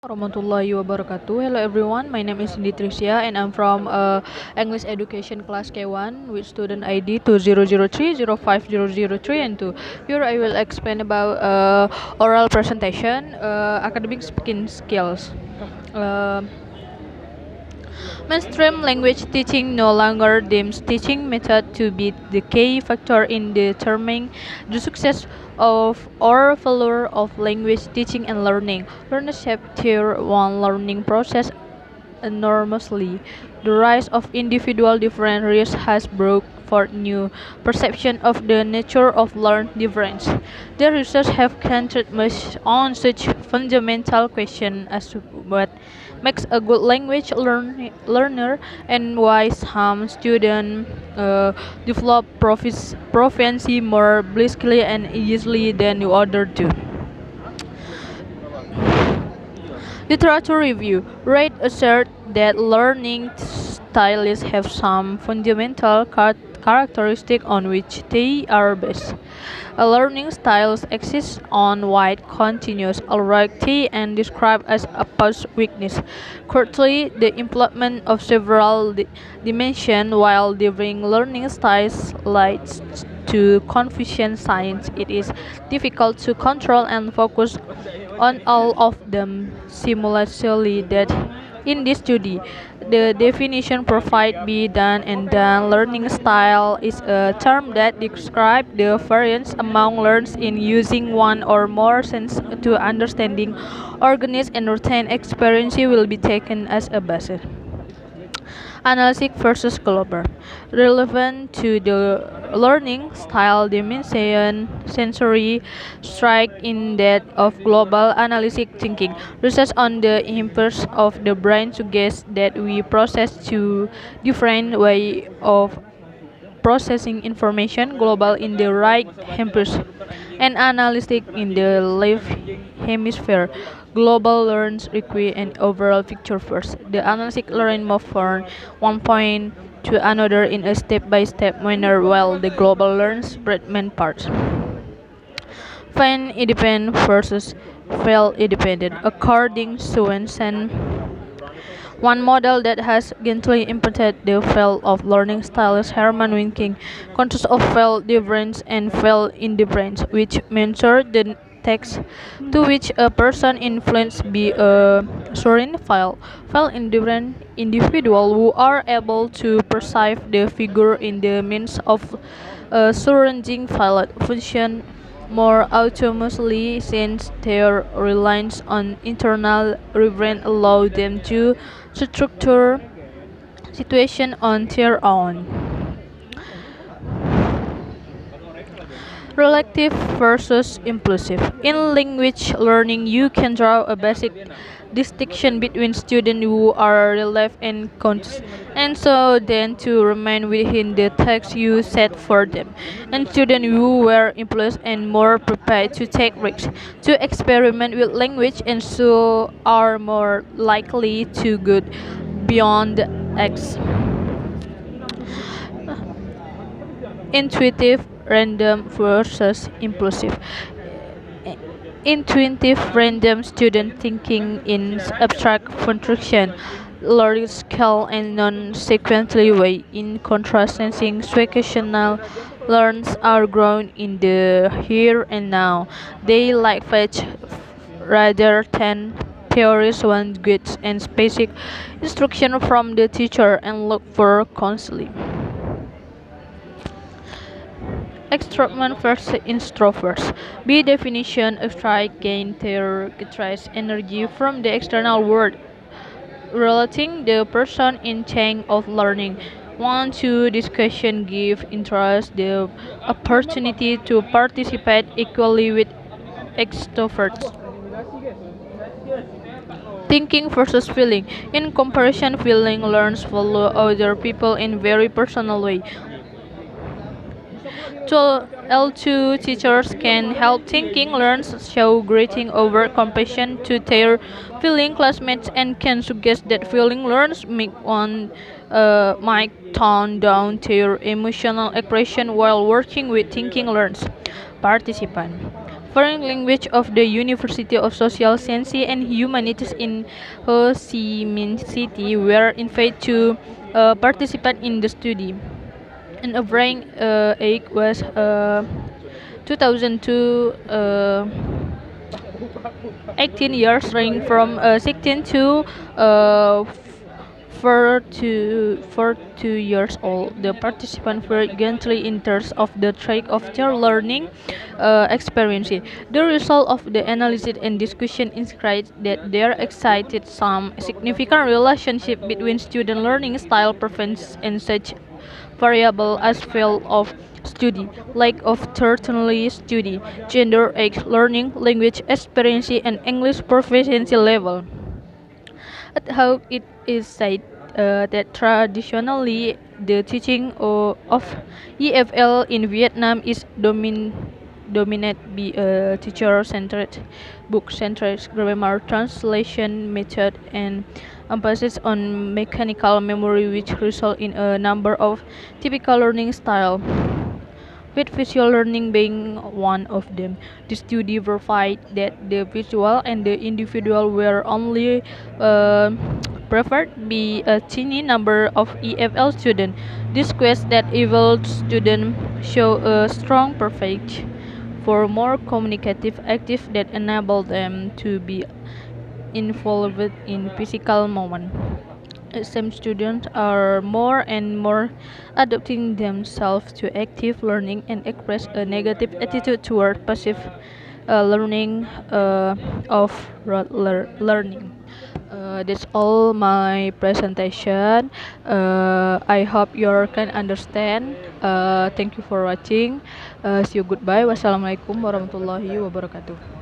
Warahmatullahi wabarakatuh. Hello everyone, my name is Cindy Tricia and I'm from English Education class K1 with student ID 2003050003 and 2. Here I will explain about oral presentation, academic speaking skills. Uh, Mainstream language teaching no longer deems teaching method to be the key factor in determining the success of or failure of language teaching and learning. Learners have tier 1 learning process enormously. The rise of individual differences has brought forth new perception of the nature of learned difference. The research have centered much on such fundamental questions as to what makes a good language learner and why some students develop proficiency more briskly and easily than the other do. Literature review. Reid asserts that learning styles have some fundamental characteristics on which they are based. A learning styles exist on wide continuous already and described as a past weakness. Currently, the implement of several dimensions while differing learning styles leads to confusion since it is difficult to control and focus on all of them simultaneously. That in this study, the definition provided by done and done learning style is a term that describes the variance among learners in using one or more sense to understanding, organize, and retain experience will be taken as a basis. Analytic versus global. Relevant to the learning style dimension, sensory strike in that of global analytic thinking. Research on the impulse of the brain suggests that we process two different way of processing information, global in the right hemisphere and analytic in the left hemisphere. Global learns require an overall picture first. The analytic learn move from one point to another in a step-by-step manner while the global learns fragment parts. Find independent versus fail independent. According to Swensen, one model that has gently impacted the field of learning style is Herman Winking, consists of field difference and field indifference, which measure the text to which a person influenced by a certain field indifferent individual who are able to perceive the figure in the midst of a surrounding field function more autonomously since their reliance on internal reference allow them to structure situation on their own. Relative versus impulsive. In language learning, you can draw a basic distinction between students who are relieved and conscious, and so then to remain within the text you set for them, and students who were impulsive and more prepared to take risks, to experiment with language, and so are more likely to go beyond the X. Intuitive random versus impulsive. Intuitive random student thinking in abstract function, large scale and non-sequential way. In contrast, sensing situational learns are grown in the here and now. They like fetch rather than theories one gets and specific instruction from the teacher and look for counseling. Extrovert versus introverts. By definition, extrovert gain their energy from the external world, relating the person in chain of learning. One, two, discussion give interest the opportunity to participate equally with extroverts. Thinking versus feeling. In comparison, feeling learns follow other people in very personal way. L2 teachers can help thinking learners show greeting over compassion to their feeling classmates and can suggest that feeling learners might tone down their emotional expression while working with thinking learners. Participant. foreign language of the University of Social Sciences and Humanities in Ho Chi Minh City were invited to participate in the study. And O'Brien age was 2002. 18 years, ranging from 16 to 42 years old. The participants were gently interest of the track of their learning experience. The result of the analysis and discussion indicates that there existed some significant relationship between student learning style preference and such variable as field of study, lack of tertiary study, gender, age, learning, language experience, and English proficiency level. At how it is said that traditionally the teaching of EFL in Vietnam is dominated by a teacher-centered, book-centered grammar translation method and emphasis on mechanical memory, which result in a number of typical learning styles with visual learning being one of them. The study verified that the visual and the individual were only preferred by a tiny number of EFL students. This quest that EFL students show a strong preference for more communicative active that enable them to be involved in physical moment. Some students are more and more adapting themselves to active learning and express a negative attitude toward passive learning of learning. That's all my presentation. I hope you can understand. Thank you for watching. See you goodbye. Wassalamualaikum warahmatullahi wabarakatuh.